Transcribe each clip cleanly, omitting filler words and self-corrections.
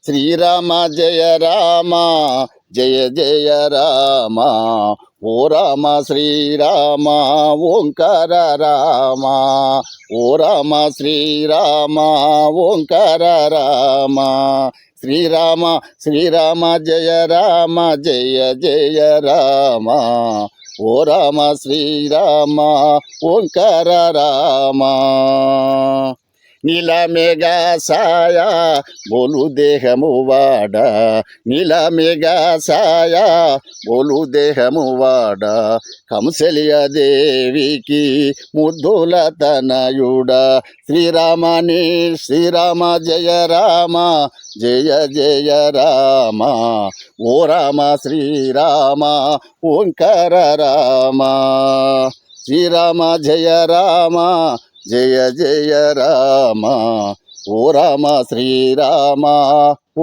శ్రీరామ జయ రామ జయ జయ రామ ఓ రామ శ్రీరామ ఓంకార రామ ఓ రామ శ్రీరామ ఓంకార రామ శ్రీరామ శ్రీరామ జయ రామ జయ జయ రామ ఓ రామ శ్రీరామ ఓంకార రామ నీలమేఘా సాయా బోలు దేహము వాడ నీలమేఘా సాయా బోలు దేహము వాడ కంసలియ దేవికి ముద్దుల తనయుడ శ్రీరామని శ్రీరామ జయ రామ జయ జయ రామ ఓ రామ శ్రీరామ ఓంకార రామ శ్రీరామ జయ రామ జయ జయ రామ ఓ రామ శ్రీరామ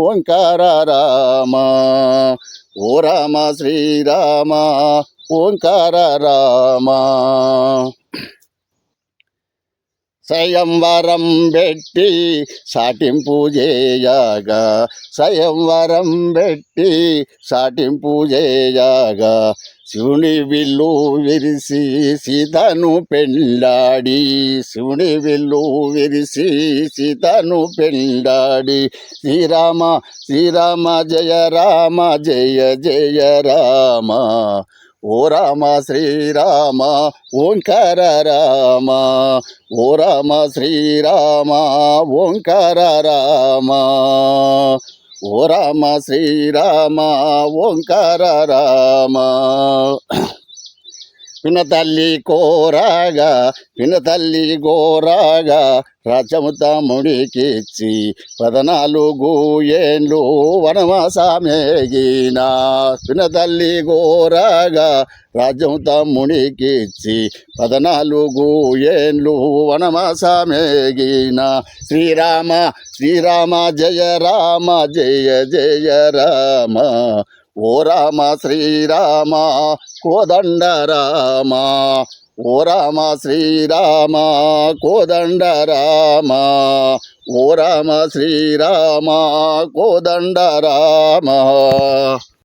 ఓంకార రామ ఓ రామ శ్రీరామ ఓంకార రామ స్వయంవరం పెట్టి సాటింపు చేయగా స్వయంవరం పెట్టి సాటింపు చేయగా శివుని విల్లు విరిసి సీతను పెళ్ళాడి శివుని విల్లు విరిసి సీతను పెళ్ళాడి శ్రీరామ శ్రీరామ జయ రామ జయ జయ రామ ఓ రామ శ్రీరామ ఓంకార రామ ఓ రామ శ్రీరామ ఓంకార రామ ఓ రామ శ్రీరామ ఓంకార రామ పినతల్లి కోరాగా పినతల్లి గోరాగా రాజ్యము తమ్ముడికిచ్చి 14 ఏండ్లు వనవాసమేగిన పినతల్లి గోరాగా రాజ్యం తమ్ముడికిచ్చి 14 ఏండ్లు వనవాసమేగిన శ్రీరామ శ్రీరామ జయ రామ జయ జయ రామ ఓ రామ శ్రీరామ కోదండ రామ ఓ రామ శ్రీరామ కోదండ రామ ఓ రామ శ్రీరామ కోదండ రామ